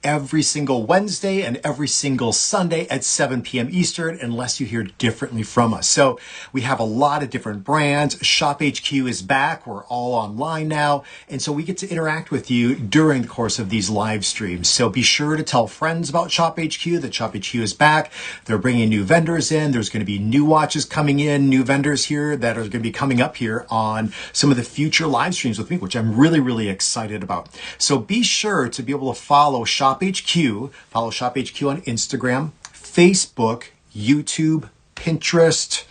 every single Wednesday and every single Sunday at 7 p.m. Eastern, unless you hear differently from us. So we have a lot of different brands. Shop HQ is back. We're all online now. And so we get to interact with you during the course of these live streams. So be sure to tell friends about Shop HQ, that Shop HQ is back. They're bringing new vendors in. There's going to be new watches coming in, new vendors here that are going to be coming up here on some of the future live streams with me, which I'm really, really excited about. So be sure to be able to follow Shop HQ, follow Shop HQ on Instagram, Facebook, YouTube, Pinterest,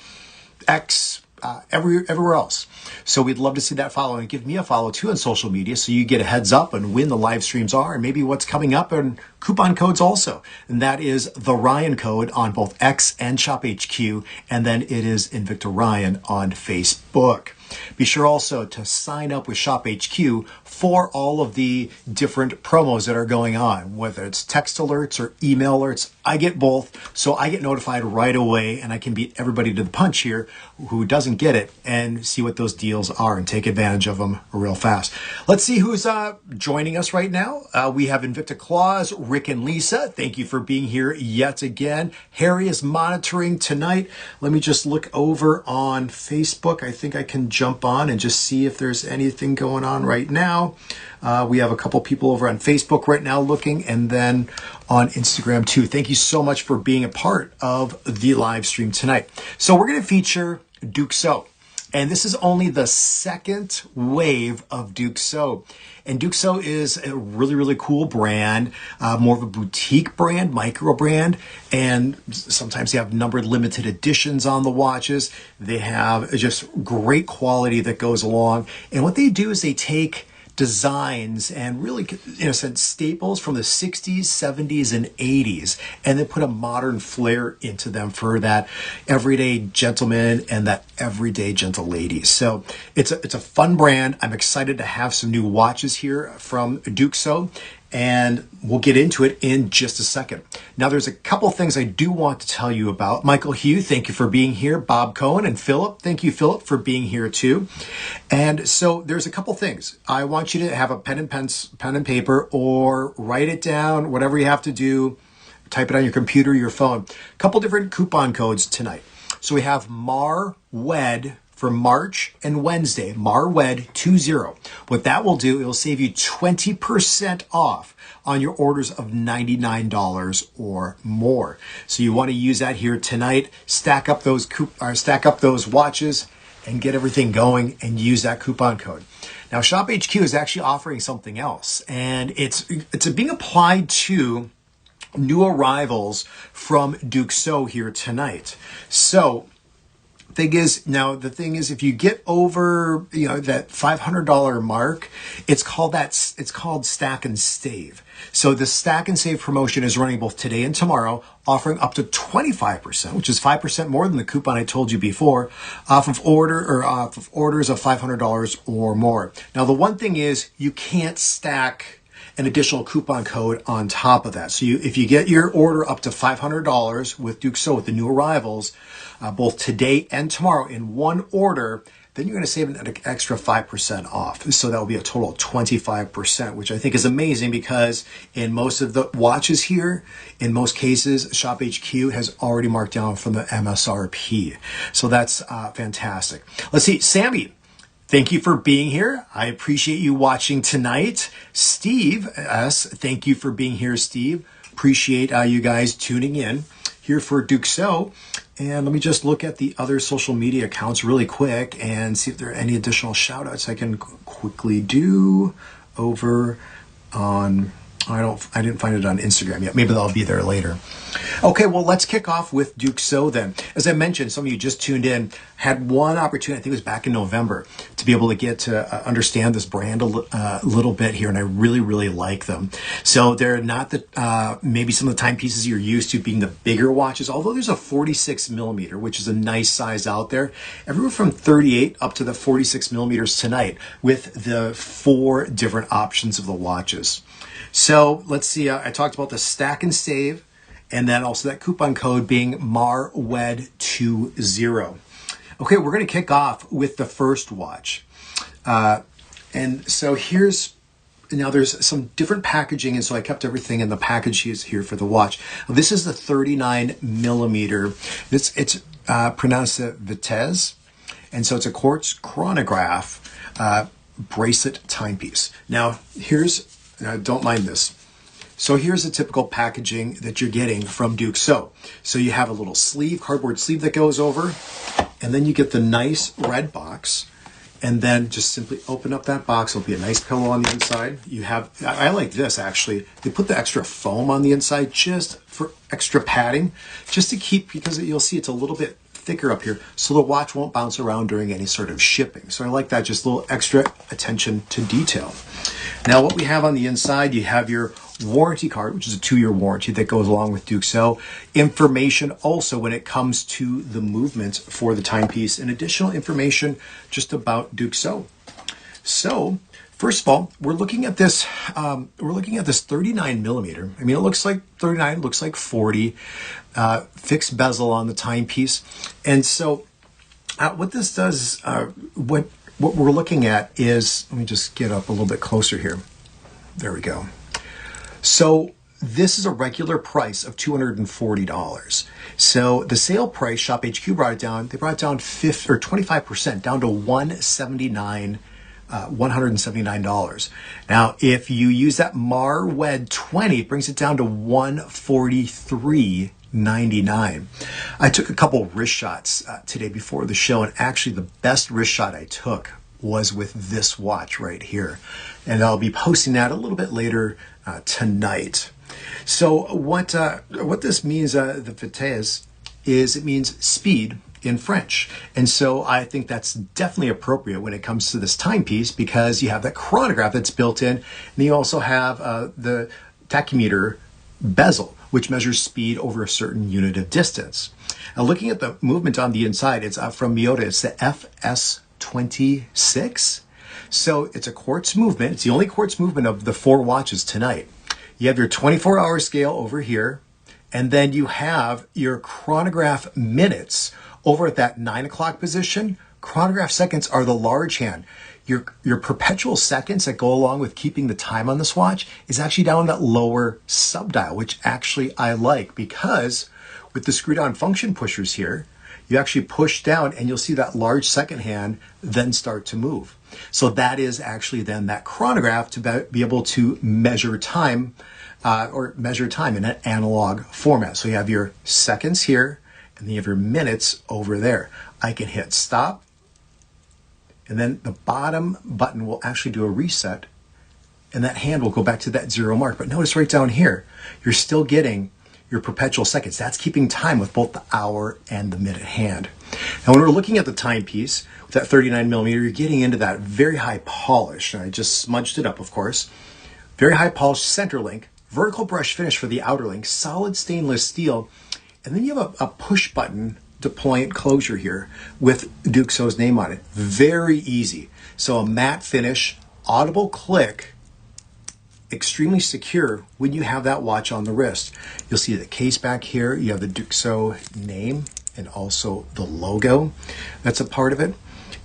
X, everywhere else. So we'd love to see that follow, and give me a follow too on social media so you get a heads up on when the live streams are and maybe what's coming up, and coupon codes also. And that is the Ryan code on both X and Shop HQ, and then it is Invicta Ryan on Facebook. Be sure also to sign up with Shop HQ for all of the different promos that are going on, whether it's text alerts or email alerts. I get both, so I get notified right away, and I can beat everybody to the punch here who doesn't get it and see what those deals are and take advantage of them real fast. Let's see who's joining us right now. We have Invicta Claus, Rick and Lisa. Thank you for being here yet again. Harry is monitoring tonight. Let me just look over on Facebook. I think I can jump on and just see if there's anything going on right now. We have a couple people over on Facebook right now looking, and then on Instagram too. Thank you so much for being a part of the live stream tonight. So we're going to feature Duxot, and this is only the second wave of Duxot. And Duxot is a really, really cool brand, more of a boutique brand, micro brand. And sometimes they have numbered limited editions on the watches. They have just great quality that goes along. And what they do is they take designs and really, in a sense, staples from the 60s, 70s, and 80s, and then put a modern flair into them for that everyday gentleman and that everyday gentle lady. So it's a fun brand. I'm excited to have some new watches here from Duxot, and we'll get into it in just a second. Now, there's a couple things I do want to tell you about. Michael Hugh, thank you for being here. Bob Cohen and Philip, thank you, Philip, for being here too. And so there's a couple things. I want you to have a pen and paper, or write it down, whatever you have to do. Type it on your computer, your phone. A couple different coupon codes tonight. So we have MARWED for March and Wednesday, MARWED20. What that will do, it will save you 20% off on your orders of $99 or more. So you want to use that here tonight. Stack up those watches and get everything going, and use that coupon code. Now, Shop HQ is actually offering something else, and it's being applied to new arrivals from Duxot here tonight. So the thing is, if you get over, that $500 mark, it's called Stack and Save. So the Stack and Save promotion is running both today and tomorrow, offering up to 25%, which is 5% more than the coupon I told you before, off of orders of $500 or more. Now, the one thing is, you can't stack an additional coupon code on top of that. So if you get your order up to $500 with Duxot, with the new arrivals, both today and tomorrow in one order, then you're going to save an extra 5% off. So that will be a total of 25%, which I think is amazing, because in most of the watches here, in most cases, Shop HQ has already marked down from the MSRP. So that's fantastic. Let's see, Sammy, thank you for being here. I appreciate you watching tonight. Steve S., thank you for being here, Steve. Appreciate you guys tuning in here for Duxot. And let me just look at the other social media accounts really quick and see if there are any additional shout outs I can quickly do over on, I didn't find it on Instagram yet. Maybe that'll be there later. Okay, well, let's kick off with Duxot then. As I mentioned, some of you just tuned in, had one opportunity, I think it was back in November, to be able to get to understand this brand a little bit here, and I really, really like them. So they're not maybe some of the timepieces you're used to being the bigger watches, although there's a 46 millimeter, which is a nice size out there. Everywhere from 38 up to the 46 millimeters tonight, with the 4 different options of the watches. So let's see, I talked about the Stack and Save, and then also that coupon code being MARWED20. Okay, we're going to kick off with the first watch. And so here's Now there's some different packaging, and so I kept everything in the package here for the watch. This is the 39 millimeter. It's pronounced Vitesse, and so it's a quartz chronograph bracelet timepiece. Now don't mind this. So here's the typical packaging that you're getting from Duxot. So you have a little sleeve, cardboard sleeve that goes over, and then you get the nice red box. And then just simply open up that box. There'll be a nice pillow on the inside. You have, I like this actually. They put the extra foam on the inside just for extra padding, just to keep, because you'll see it's a little bit thicker up here, so the watch won't bounce around during any sort of shipping. So I like that, just a little extra attention to detail. Now what we have on the inside, you have your warranty card, which is a 2-year warranty that goes along with Duxot. Information also when it comes to the movements for the timepiece, and additional information just about Duxot. So first of all, we're looking at this 39 millimeter. I mean, it looks like 39, looks like 40, fixed bezel on the timepiece. And so what this does, what we're looking at is, let me just get up a little bit closer here. There we go. So this is a regular price of $240. So the sale price, Shop HQ brought it down. They brought it down 25%, down to $179. Now, if you use that MarWed 20, it brings it down to $143.99. I took a couple wrist shots today before the show, and actually the best wrist shot I took was with this watch right here. And I'll be posting that a little bit later tonight. So what this means, the vitesse, is it means speed in French. And so I think that's definitely appropriate when it comes to this timepiece, because you have that chronograph that's built in, and you also have the tachymeter bezel, which measures speed over a certain unit of distance. Now looking at the movement on the inside, it's from Miyota, it's the FS26. So it's a quartz movement. It's the only quartz movement of the 4 watches tonight. You have your 24-hour scale over here, and then you have your chronograph minutes over at that 9 o'clock position. Chronograph seconds are the large hand. Your perpetual seconds that go along with keeping the time on this watch is actually down that lower subdial, which actually I like, because with the screw down function pushers here, you actually push down and you'll see that large second hand then start to move. So that is actually then that chronograph to be able to measure time in an analog format. So you have your seconds here, and then you have your minutes over there. I can hit stop, and then the bottom button will actually do a reset, and that hand will go back to that 0 mark. But notice right down here, you're still getting your perpetual seconds. That's keeping time with both the hour and the minute hand. Now, when we're looking at the timepiece with that 39 millimeter, you're getting into that very high polish. And I just smudged it up, of course. Very high polish center link, vertical brush finish for the outer link, solid stainless steel, and then you have a push button deployant closure here with Duxot's name on it. Very easy. So a matte finish, audible click, extremely secure when you have that watch on the wrist. You'll see the case back here. You have the Duxot name and also the logo. That's a part of it.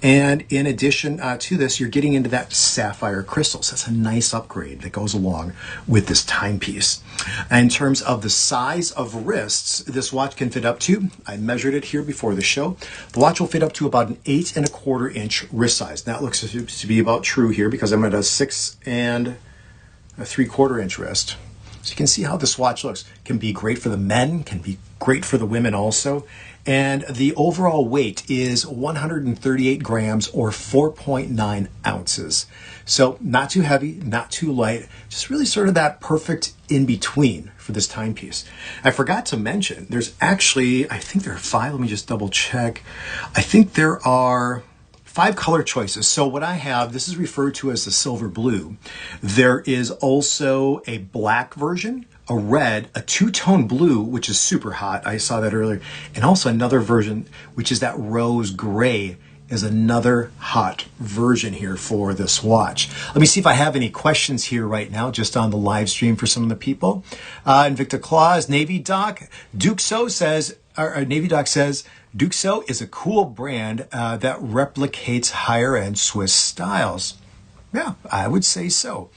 And in addition to this, you're getting into that sapphire crystals. That's a nice upgrade that goes along with this timepiece. In terms of the size of wrists, this watch can fit up to, I measured it here before the show, the watch will fit up to about an 8 1/4 inch wrist size. That looks to be about true here because I'm at a 6 3/4 inch wrist. So you can see how this watch looks. Can be great for the men, can be great for the women also. And the overall weight is 138 grams or 4.9 ounces. So not too heavy, not too light, just really sort of that perfect in between for this timepiece. I forgot to mention, there's actually, I think there are 5, let me just double check. I think there are 5 color choices. So what I have, this is referred to as the silver blue. There is also a black version, a red, a 2-tone blue, which is super hot. I saw that earlier. And also another version, which is that rose gray, is another hot version here for this watch. Let me see if I have any questions here right now, just on the live stream for some of the people. Invicta Claus, Navy Doc, Duxot says, Navy Doc says, Duxot is a cool brand that replicates higher end Swiss styles. Yeah, I would say so.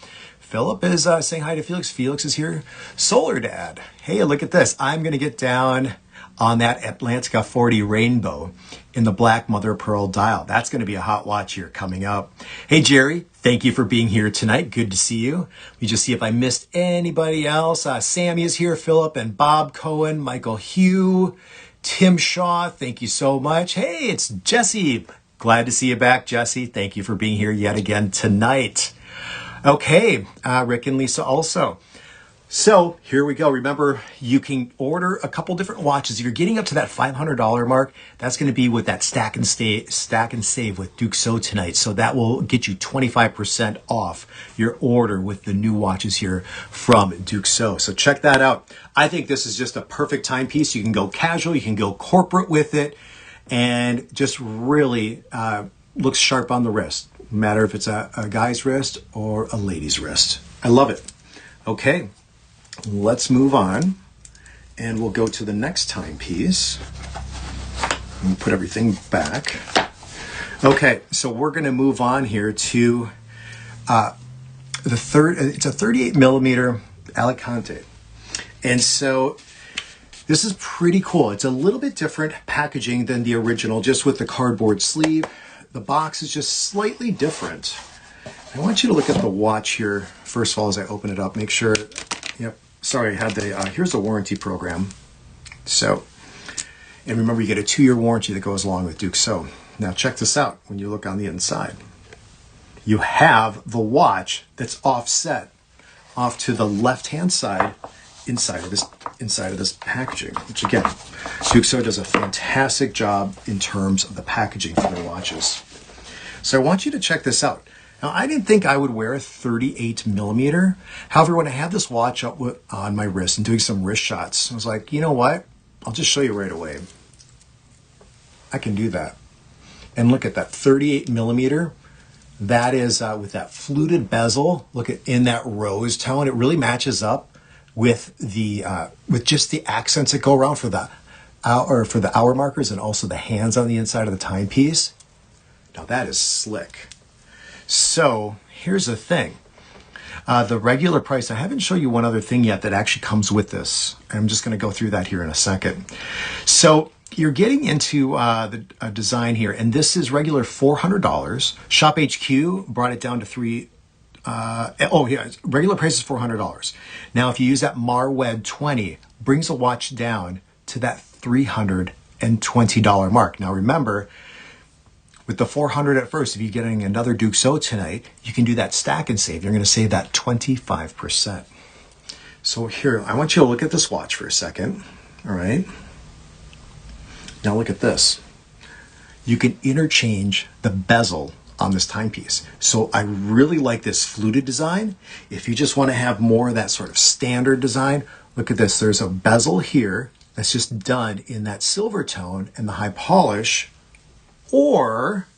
Philip is saying hi to Felix. Felix is here. Solar Dad. Hey, look at this. I'm going to get down on that Atlantica 40 Rainbow in the black mother of pearl dial. That's going to be a hot watch here coming up. Hey, Jerry, thank you for being here tonight. Good to see you. Let me just see if I missed anybody else. Sammy is here, Philip and Bob Cohen, Michael Hugh, Tim Shaw. Thank you so much. Hey, it's Jesse. Glad to see you back, Jesse. Thank you for being here yet again tonight. Okay, Rick and Lisa also. So here we go. Remember, you can order a couple different watches. If you're getting up to that $500 mark, that's going to be with that stack and save with Duxot tonight. So that will get you 25% off your order with the new watches here from Duxot. So check that out. I think this is just a perfect timepiece. You can go casual, you can go corporate with it, and just really looks sharp on the wrist. No matter if it's a guy's wrist or a lady's wrist. I love it. Okay. Let's move on, and we'll go to the next timepiece. And put everything back. Okay, so we're going to move on here to the third. It's a 38 millimeter Alicante, and so this is pretty cool. It's a little bit different packaging than the original, just with the cardboard sleeve. The box is just slightly different. I want you to look at the watch here first of all as I open it up. Make sure. Yep. Sorry, I had the, here's the warranty program. So, and remember you get a 2-year warranty that goes along with Duxot. Now check this out when you look on the inside. You have the watch that's offset off to the left-hand side inside of this packaging, which again, Duxot does a fantastic job in terms of the packaging for their watches. So I want you to check this out. Now, I didn't think I would wear a 38 millimeter. However, when I had this watch up on my wrist and doing some wrist shots, I was like, you know what? I'll just show you right away. I can do that. And look at that 38 millimeter. That is with that fluted bezel. Look at in that rose tone. It really matches up with the with just the accents that go around for the hour markers and also the hands on the inside of the timepiece. Now that is slick. So here's the thing. The regular price, I haven't shown you one other thing yet that actually comes with this. I'm just going to go through that here in a second. So you're getting into the design here, and this is regular $400. Shop HQ brought it down to regular price is $400. Now, if you use that Marwed 20, brings a watch down to that $320 mark. Now, remember, with the $400 at first, if you're getting another Duxot tonight, you can do that stack and save. You're going to save that 25%. So here, I want you to look at this watch for a second. All right. Now look at this. You can interchange the bezel on this timepiece. So I really like this fluted design. If you just want to have more of that sort of standard design, look at this. There's a bezel here that's just done in that silver tone and the high polish. Or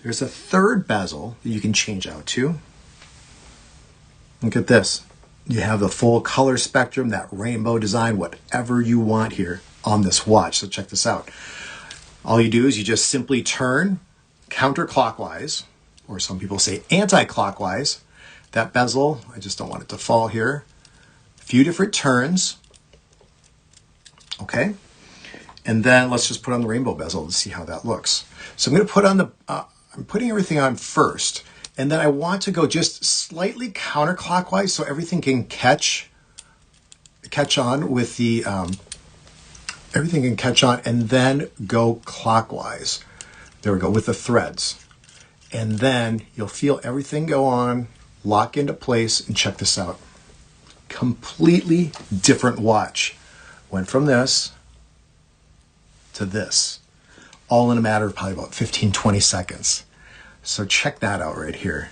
there's a third bezel that you can change out to. Look at this. You have the full color spectrum, that rainbow design, whatever you want here on this watch. So check this out. All you do is you just simply turn counterclockwise, or some people say anti-clockwise. That bezel, I just don't want it to fall here. A few different turns. Okay. And then let's just put on the rainbow bezel to see how that looks. So I'm going to put on I'm putting everything on first. And then I want to go just slightly counterclockwise so everything can catch on with the, everything can catch on, and then go clockwise. There we go, with the threads. And then you'll feel everything go on, lock into place, and check this out. Completely different watch. Went from this to this, all in a matter of probably about 15, 20 seconds. So check that out right here.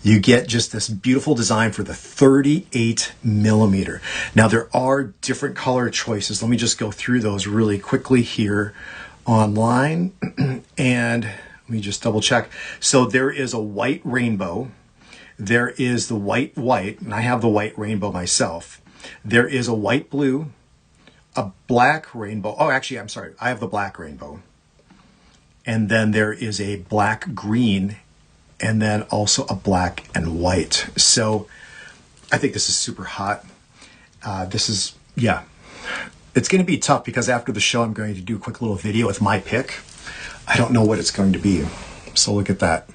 You get just this beautiful design for the 38 millimeter. Now there are different color choices. Let me just go through those really quickly here online. And let me just double check. So there is a white rainbow. There is the white, and I have the white rainbow myself. There is a white blue, a black rainbow. Oh, actually, I'm sorry. I have the black rainbow. And then there is a black green and then also a black and white. So I think this is super hot. This is, yeah, it's going to be tough because after the show, I'm going to do a quick little video with my pick. I don't know what it's going to be. So look at that.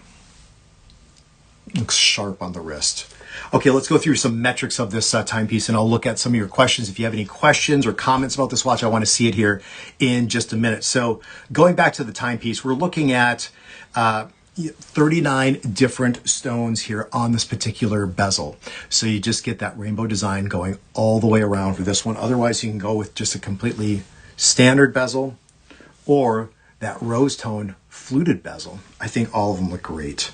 Looks sharp on the wrist. Okay, let's go through some metrics of this timepiece, and I'll look at some of your questions. If you have any questions or comments about this watch, I want to see it here in just a minute. So going back to the timepiece, we're looking at 39 different stones here on this particular bezel. So you just get that rainbow design going all the way around for this one. Otherwise, you can go with just a completely standard bezel or that rose tone fluted bezel. I think all of them look great.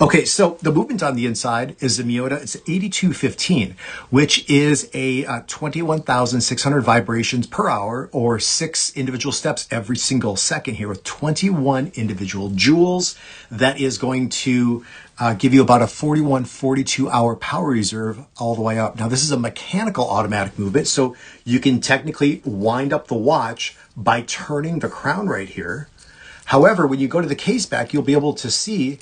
Okay, so the movement on the inside is the Miyota. It's 8215, which is a 21,600 vibrations per hour, or 6 individual steps every single second here, with 21 individual joules. That is going to give you about a 41, 42 hour power reserve all the way up. Now, this is a mechanical automatic movement, so you can technically wind up the watch by turning the crown right here. However, when you go to the case back, you'll be able to see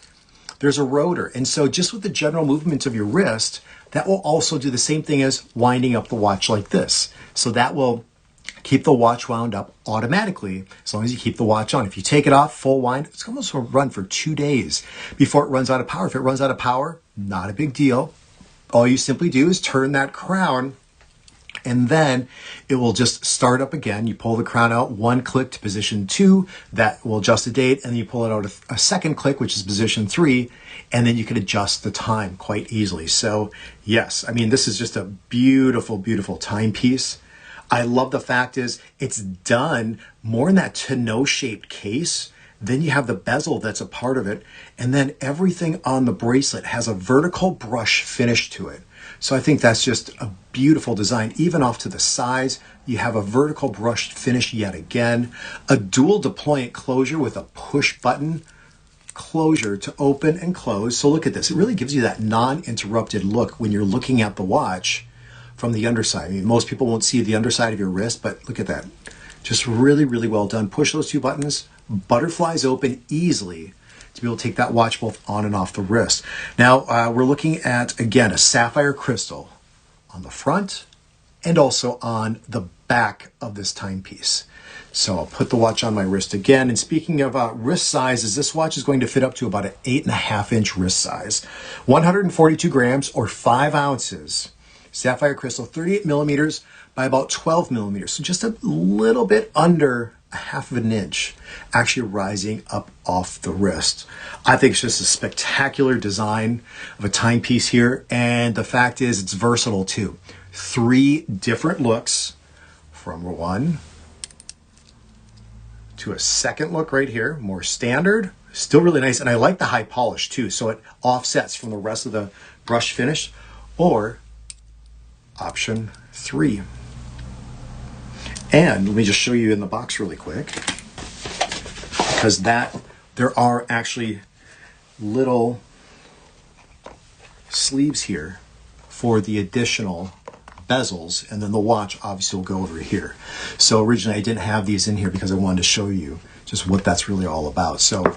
there's a rotor. And so just with the general movement of your wrist, that will also do the same thing as winding up the watch like this. So that will keep the watch wound up automatically as long as you keep the watch on. If you take it off, full wind, it's almost going to run for 2 days before it runs out of power. If it runs out of power, not a big deal. All you simply do is turn that crown, and then it will just start up again. You pull the crown out, 1 click to position 2, that will adjust the date, and then you pull it out a second click, which is position 3, and then you can adjust the time quite easily. So yes, I mean, this is just a beautiful, beautiful timepiece. I love the fact is it's done more in that tonneau shaped case. Then you have the bezel that's a part of it, and then everything on the bracelet has a vertical brush finish to it. So I think that's just a beautiful design. Even off to the sides, you have a vertical brushed finish yet again. A dual deployant closure with a push button closure to open and close. So look at this. It really gives you that non-interrupted look when you're looking at the watch from the underside. I mean, most people won't see the underside of your wrist, but look at that. Just really, really well done. Push those 2 buttons, butterflies open easily to be able to take that watch both on and off the wrist. Now, we're looking at, again, a sapphire crystal on the front and also on the back of this timepiece. So I'll put the watch on my wrist again. And speaking of wrist sizes, this watch is going to fit up to about an 8.5-inch wrist size. 142 grams or 5 ounces. Sapphire crystal, 38 millimeters by about 12 millimeters. So just a little bit under a 1/2 inch actually rising up off the wrist. I think it's just a spectacular design of a timepiece here. And the fact is it's versatile too. 3 different looks, from 1 to a second look right here, more standard, still really nice. And I like the high polish too. So it offsets from the rest of the brush finish, or option 3. And let me just show you in the box really quick, because there are actually little sleeves here for the additional bezels, and then the watch obviously will go over here. So originally I didn't have these in here because I wanted to show you just what that's really all about. So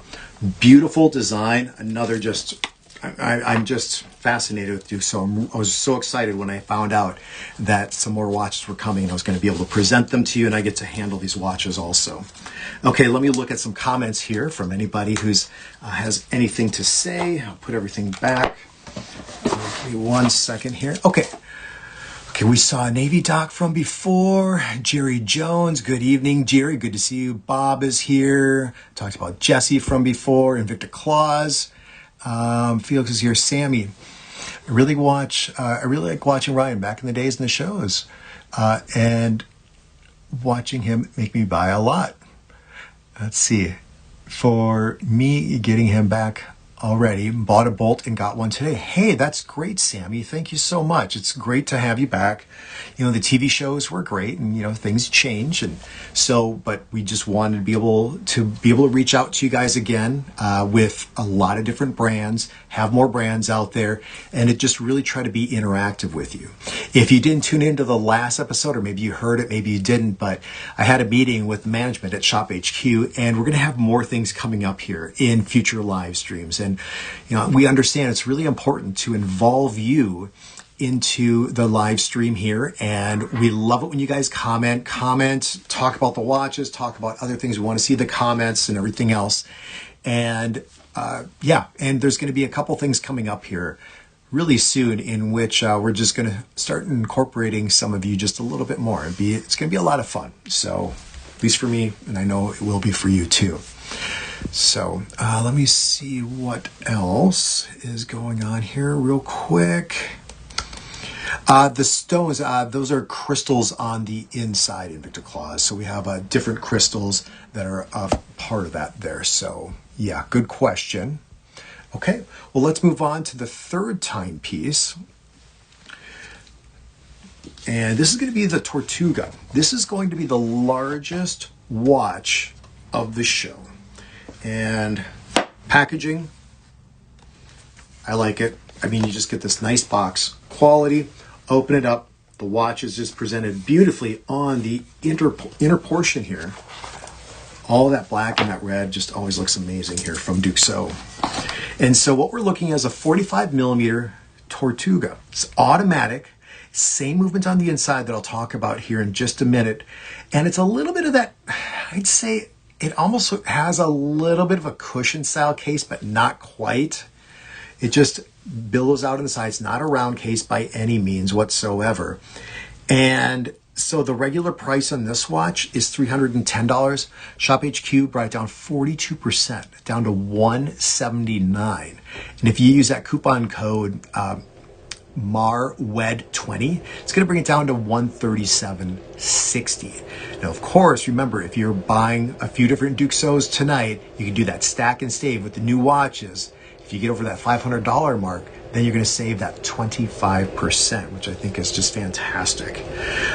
beautiful design. Another just, I'm just fascinated with Duxot. I was so excited when I found out that some more watches were coming and I was going to be able to present them to you, and I get to handle these watches also. Okay, let me look at some comments here from anybody who's has anything to say. I'll put everything back. Give me 1 second here. Okay, we saw Navy Doc from before. Jerry Jones, good evening, Jerry. Good to see you. Bob is here. Talked about Jesse from before. And Victor Claus. Felix is here. Sammy. I really like watching Ryan back in the days in the shows. And watching him make me buy a lot. Let's see. For me, getting him back already, bought a Bolt and got one today. Hey, that's great, Sammy. Thank you so much. It's great to have you back. You know, the TV shows were great, and you know, things change, and so, but we just wanted to be able to reach out to you guys again with a lot of different brands, have more brands out there, and it just really try to be interactive with you. If you didn't tune into the last episode, or maybe you heard it, maybe you didn't, but I had a meeting with management at Shop HQ, and we're going to have more things coming up here in future live streams. And we understand it's really important to involve you into the live stream here, and we love it when you guys comment, talk about the watches, talk about other things. We want to see the comments and everything else. And and there's going to be a couple things coming up here really soon in which we're just going to start incorporating some of you just a little bit more. It's going to be a lot of fun. So at least for me, and I know it will be for you too. So let me see what else is going on here real quick. The stones, those are crystals on the inside in Victor Claus. So we have different crystals that are part of that there. So yeah, good question. Okay, well, let's move on to the third timepiece. And this is going to be the Tortuga. This is going to be the largest watch of the show. And packaging, I like it. I mean, you just get this nice box quality. Open it up. The watch is just presented beautifully on the inner portion here. All that black and that red just always looks amazing here from Duxot. And so what we're looking at is a 45 millimeter Tortuga. It's automatic, same movement on the inside that I'll talk about here in just a minute. And it's a little bit of that, I'd say it almost has a little bit of a cushion style case, but not quite. It just billows out on the side. It's not a round case by any means whatsoever. And so the regular price on this watch is $310. Shop HQ brought it down 42%, down to $179. And if you use that coupon code MARWED20, it's going to bring it down to $137.60. Now, of course, remember, if you're buying a few different Duxots tonight, you can do that stack and save with the new watches. If you get over that $500 mark, then you're going to save that 25%, which I think is just fantastic.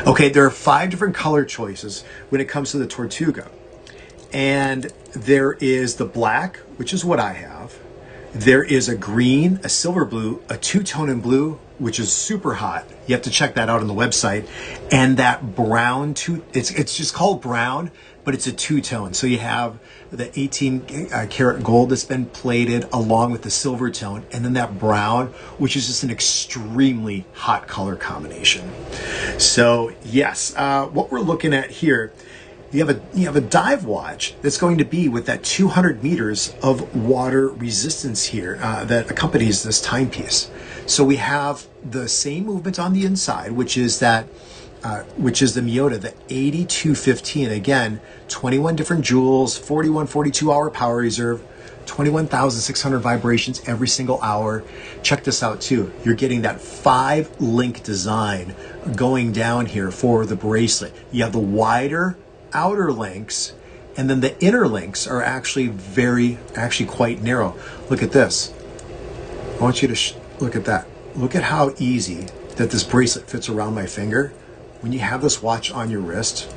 Okay, there are 5 different color choices when it comes to the Tortuga. And there is the black, which is what I have. There is a green, a silver blue, a two-tone in blue, which is super hot. You have to check that out on the website. And that brown, it's just called brown, but it's a two-tone. So you have the 18 karat gold that's been plated along with the silver tone, and then that brown, which is just an extremely hot color combination. So yes, what we're looking at here, you have a dive watch that's going to be with that 200 meters of water resistance here that accompanies this timepiece. So we have the same movement on the inside, which is the Miyota, the 8215. Again, 21 different joules, 42 hour power reserve, 21,600 vibrations every single hour. Check this out too. You're getting that 5-link design going down here for the bracelet. You have the wider outer links, and then the inner links are actually quite narrow. Look at this. I want you to look at that. Look at how easy that this bracelet fits around my finger. When you have this watch on your wrist,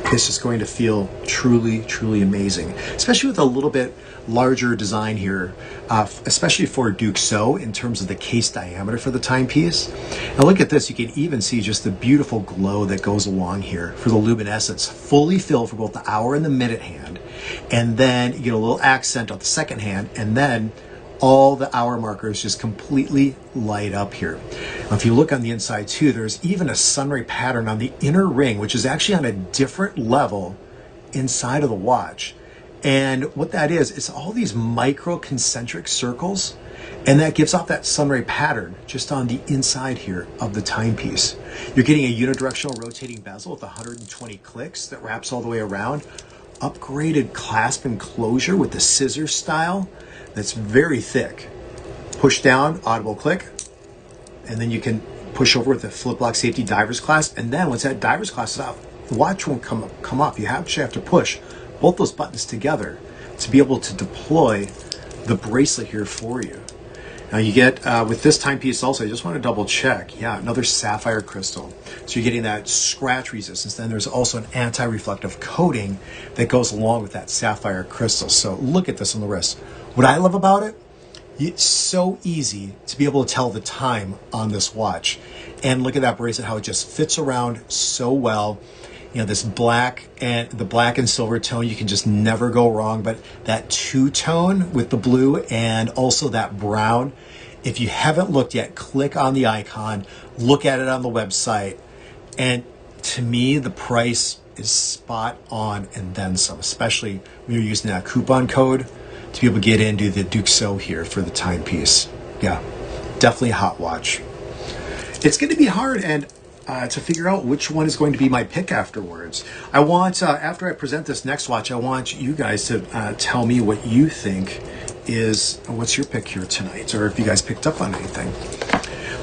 it's just going to feel truly, truly amazing, especially with a little bit larger design here, especially for Duxot in terms of the case diameter for the timepiece. Now look at this. You can even see just the beautiful glow that goes along here for the luminescence, fully filled for both the hour and the minute hand. And then you get a little accent on the second hand, and then all the hour markers just completely light up here. Now, if you look on the inside too, there's even a sunray pattern on the inner ring, which is actually on a different level inside of the watch. And what that is, it's all these micro concentric circles, and that gives off that sunray pattern just on the inside here of the timepiece. You're getting a unidirectional rotating bezel with 120 clicks that wraps all the way around. Upgraded clasp and closure with the scissor style that's very thick. Push down, audible click, and then you can push over with the flip lock safety diver's clasp. And then once that diver's clasp is out, the watch won't come up. You actually have to push both those buttons together to be able to deploy the bracelet here for you. Now you get, with this timepiece also, I just want to double check. Yeah, another sapphire crystal. So you're getting that scratch resistance. Then there's also an anti-reflective coating that goes along with that sapphire crystal. So look at this on the wrist. What I love about it It's so easy to be able to tell the time on this watch. And look at that bracelet, how it just fits around so well. You know, this black and the black and silver tone, you can just never go wrong. But that two-tone with the blue and also that brown, if you haven't looked yet, click on the icon, look at it on the website. And to me, the price is spot on and then some, especially when you're using that coupon code to be able to get into the Duxot here for the timepiece. Yeah, definitely a hot watch. It's going to be hard and to figure out which one is going to be my pick afterwards. I want, after I present this next watch, I want you guys to tell me what you think is, what's your pick here tonight, or if you guys picked up on anything.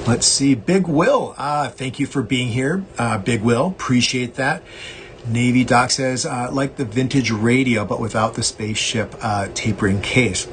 Let's see, Big Will, thank you for being here. Big Will, appreciate that. Navy Doc says, like the vintage radio, but without the spaceship tapering case.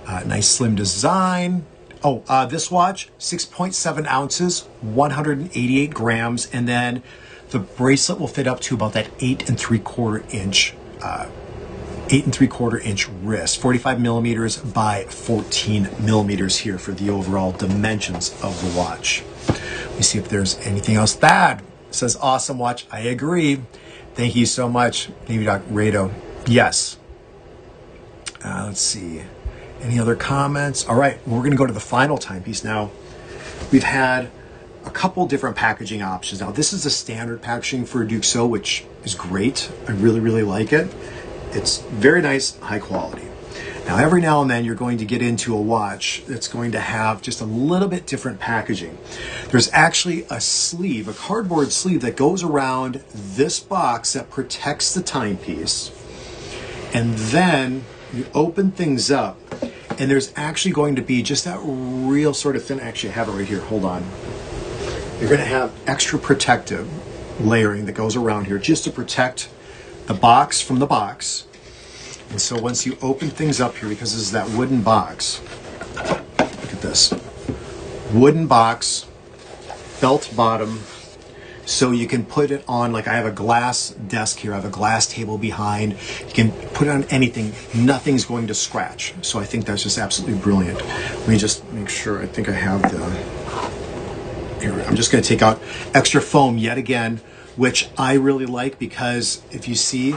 Nice slim design. Oh, this watch, 6.7 ounces, 188 grams, and then the bracelet will fit up to about that 8 3/4 inch wrist, 45 millimeters by 14 millimeters here for the overall dimensions of the watch. Let me see if there's anything else. Thad says, awesome watch. I agree. Thank you so much, Navy Doc Radio. Yes. Let's see. Any other comments? All right, we're going to go to the final timepiece now. We've had a couple different packaging options. Now, this is the standard packaging for Duxot, which is great. I really, really like it. It's very nice, high quality. Now, every now and then, you're going to get into a watch that's going to have just a little bit different packaging. There's actually a sleeve, a cardboard sleeve that goes around this box that protects the timepiece. And then you open things up, and there's actually going to be just that real sort of thin, actually I have it right here, hold on. You're gonna have extra protective layering that goes around here just to protect the box from the box. And so once you open things up here, because this is that wooden box, look at this, wooden box, belt bottom, so you can put it on, like I have a glass desk here, I have a glass table behind. You can put it on anything, nothing's going to scratch. So I think that's just absolutely brilliant. Let me just make sure, I think I have the, here, I'm just gonna take out extra foam yet again, which I really like because if you see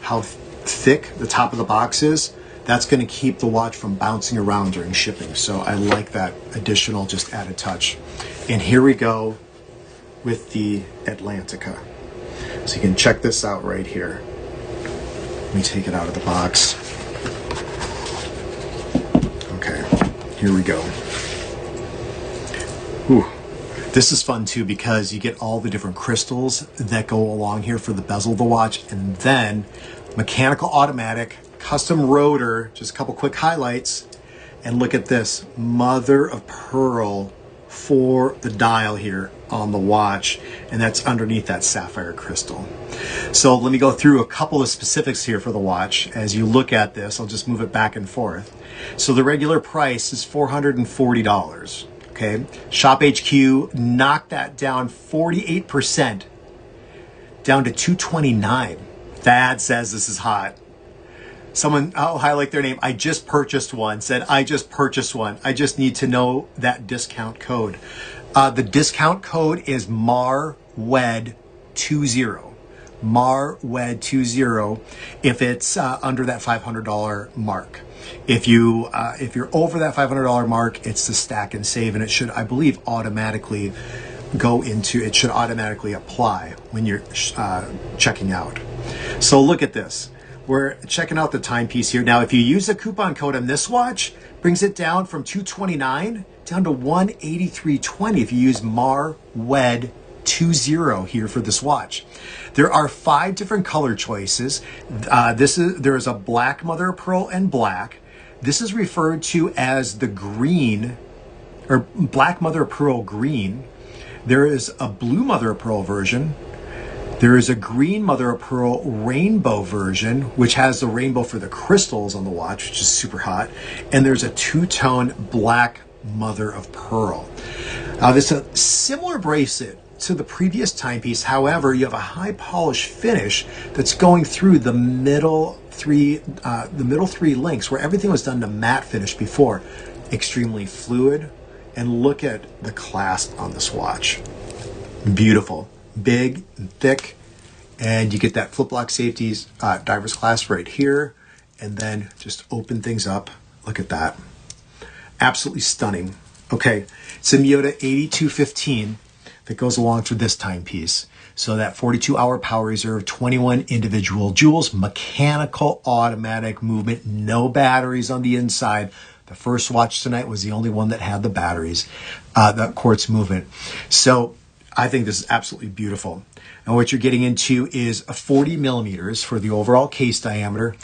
how thick the top of the box is, that's gonna keep the watch from bouncing around during shipping. So I like that additional just added touch. And here we go with the Atlantica. So you can check this out right here. Let me take it out of the box. Okay, here we go. Whew. This is fun too because you get all the different crystals that go along here for the bezel of the watch, and then mechanical automatic, custom rotor, just a couple quick highlights, and look at this, mother of pearl for the dial here on the watch, and that's underneath that sapphire crystal. So let me go through a couple of specifics here for the watch. As you look at this, I'll just move it back and forth. So the regular price is $440. Okay, Shop HQ knocked that down 48%, down to $229. Thad says this is hot. Someone, I'll highlight their name. I just purchased one, said, I just purchased one. I just need to know that discount code. The discount code is MARWED20. MARWED20 if it's under that $500 mark. If you're over that $500 mark, it's the stack and save, and it should, I believe, automatically go into, it should automatically apply when you're checking out. So look at this. We're checking out the timepiece here. Now, if you use a coupon code on this watch, brings it down from $229 down to $183.20 if you use MARWED20 here for this watch. There are 5 different color choices. There is a black mother of pearl and black. This is referred to as the green, or black mother of pearl green. There is a blue mother of pearl version. There is a green mother of pearl rainbow version, which has the rainbow for the crystals on the watch, which is super hot. And there's a 2-tone black mother of pearl. This is a similar bracelet to the previous timepiece. However, you have a high polish finish that's going through the middle the middle three links where everything was done to matte finish before, extremely fluid. And look at the clasp on this watch. Beautiful, big and thick. And you get that flip lock safeties diver's clasp right here. And then just open things up. Look at that. Absolutely stunning. Okay, it's a Miyota 8215 that goes along for this timepiece. So that 42-hour power reserve, 21 individual jewels, mechanical automatic movement, no batteries on the inside. The first watch tonight was the only one that had the batteries, the quartz movement. So I think this is absolutely beautiful. And what you're getting into is a 40 millimeters for the overall case diameter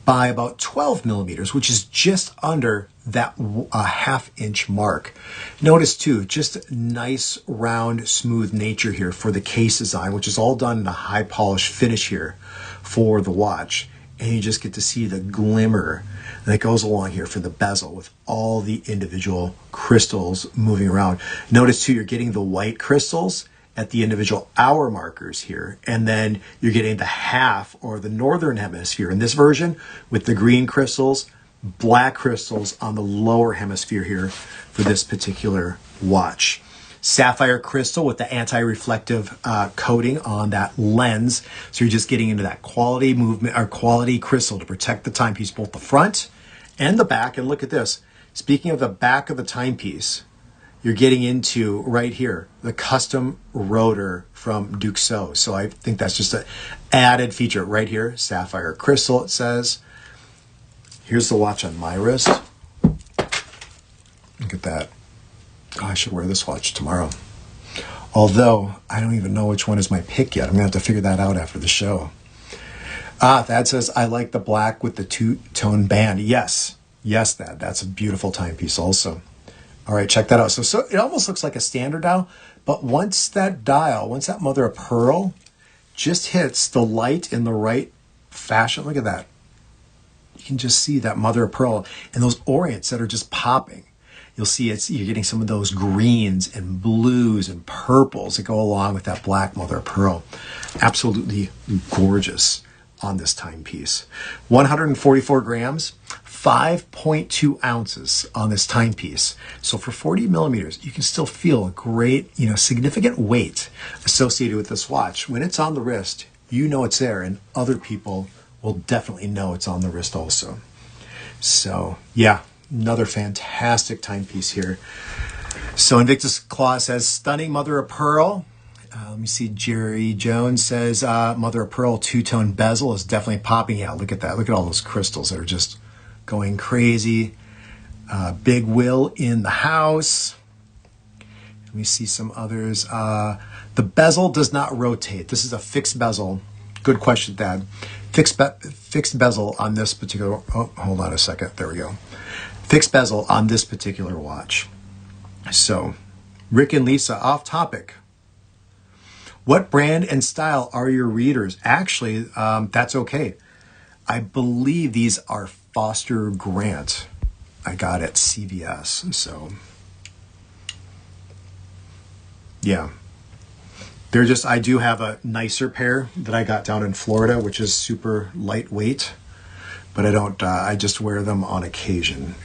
by about 12 millimeters, which is just under that half-inch mark. Notice too, just nice, round, smooth nature here for the case design, which is all done in a high polish finish here for the watch. And you just get to see the glimmer that goes along here for the bezel with all the individual crystals moving around. Notice too, you're getting the white crystals at the individual hour markers here, and then you're getting the half or the northern hemisphere in this version with the green crystals, black crystals on the lower hemisphere here for this particular watch. Sapphire crystal with the anti-reflective coating on that lens. So you're just getting into that quality movement or quality crystal to protect the timepiece, both the front and the back. And look at this. Speaking of the back of the timepiece, you're getting into right here, the custom rotor from Duxot. So I think that's just an added feature right here. Sapphire crystal, it says. Here's the watch on my wrist. Look at that. Oh, I should wear this watch tomorrow. Although, I don't even know which one is my pick yet. I'm gonna have to figure that out after the show. Thad says, I like the black with the two-tone band. Yes, yes, Thad. That's a beautiful timepiece also. All right, check that out. So it almost looks like a standard dial, but once that mother of pearl just hits the light in the right fashion, look at that. You can just see that mother of pearl and those orients that are just popping. You'll see you're getting some of those greens and blues and purples that go along with that black mother of pearl. Absolutely gorgeous on this timepiece. 144 grams, 5.2 ounces on this timepiece. So for 40 millimeters, you can still feel a great, significant weight associated with this watch. When it's on the wrist, you know it's there, and other people will definitely know it's on the wrist also. So yeah, another fantastic timepiece here. So Invictus Claw says, stunning mother of pearl. Let me see, Jerry Jones says, mother of pearl two-tone bezel is definitely popping out. Look at that. Look at all those crystals that are just going crazy. Big Will in the house. Let me see some others. The bezel does not rotate. This is a fixed bezel. Good question, Thad. Fixed bezel on this particular, oh, hold on a second. There we go. Fixed bezel on this particular watch. So, Rick and Lisa, off topic. What brand and style are your readers? Actually, that's okay. I believe these are Foster Grant. I got at CVS. So, yeah. They're just, I do have a nicer pair that I got down in Florida, which is super lightweight, but I just wear them on occasion.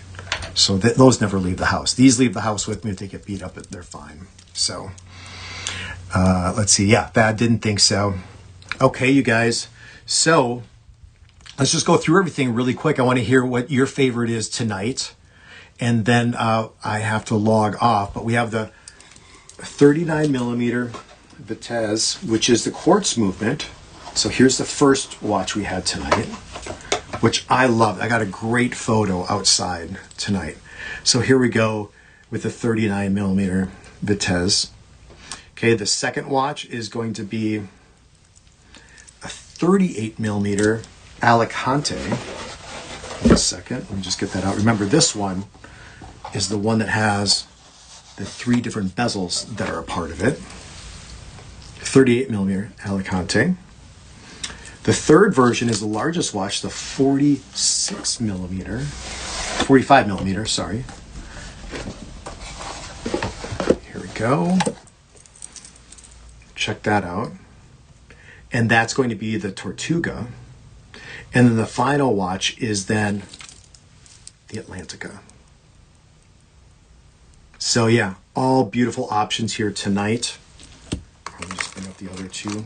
So those never leave the house. These leave the house with me. If they get beat up, they're fine. So, let's see. Yeah, Thad didn't think so. Okay, you guys. So let's just go through everything really quick. I want to hear what your favorite is tonight. And then I have to log off. But we have the 39 millimeter Vitesse, which is the quartz movement. So here's the first watch we had tonight, which I love. I got a great photo outside tonight. So here we go with the 39 millimeter Vitesse. Okay, the second watch is going to be a 38 millimeter Alicante. Wait a second, let me just get that out. Remember, this one is the one that has the 3 different bezels that are a part of it. 38 millimeter Alicante. The third version is the largest watch, the 45 millimeter, sorry. Here we go. Check that out. And that's going to be the Tortuga. And then the final watch is then the Atlantica. So yeah, all beautiful options here tonight. Let me just bring up the other two.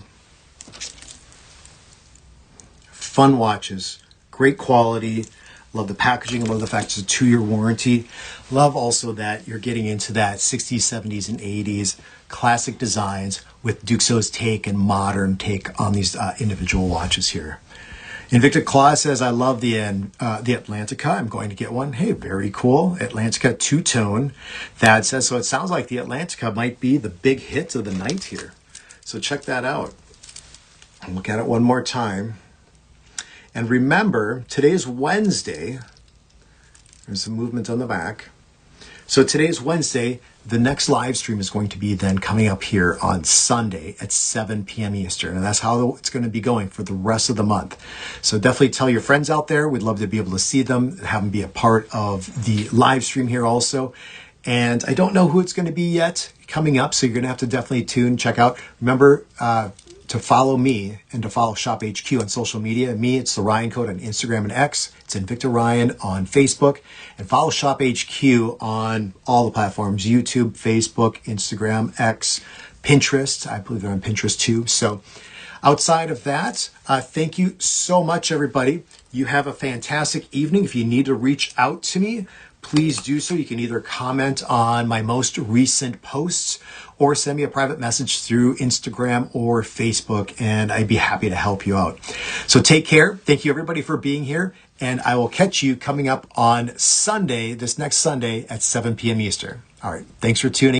Fun watches, great quality. Love the packaging. Love the fact it's a 2-year warranty. Love also that you're getting into that 60s, 70s, and 80s classic designs with Duxot's take and modern take on these individual watches here. Invicta Claus says, I love the Atlantica. I'm going to get one. Hey, very cool. Atlantica two-tone. Thad says, so it sounds like the Atlantica might be the big hit of the night here. So check that out. I'll look at it one more time. And remember, today's Wednesday. There's some movement on the back. So today's Wednesday. The next live stream is going to be then coming up here on Sunday at 7 p.m. Eastern. And that's how it's going to be going for the rest of the month. So definitely tell your friends out there. We'd love to be able to see them, have them be a part of the live stream here also. And I don't know who it's going to be yet coming up. So you're going to have to definitely check out. Remember, to follow me and to follow Shop HQ on social media. Me, it's the Ryan Code on Instagram and X. It's Invicta Ryan on Facebook. And follow Shop HQ on all the platforms, YouTube, Facebook, Instagram, X, Pinterest. I believe they're on Pinterest too. So outside of that, thank you so much, everybody. You have a fantastic evening. If you need to reach out to me, please do so. You can either comment on my most recent posts or send me a private message through Instagram or Facebook, and I'd be happy to help you out. So take care. Thank you, everybody, for being here, and I will catch you coming up on Sunday, this next Sunday at 7 p.m. Eastern. All right. Thanks for tuning in.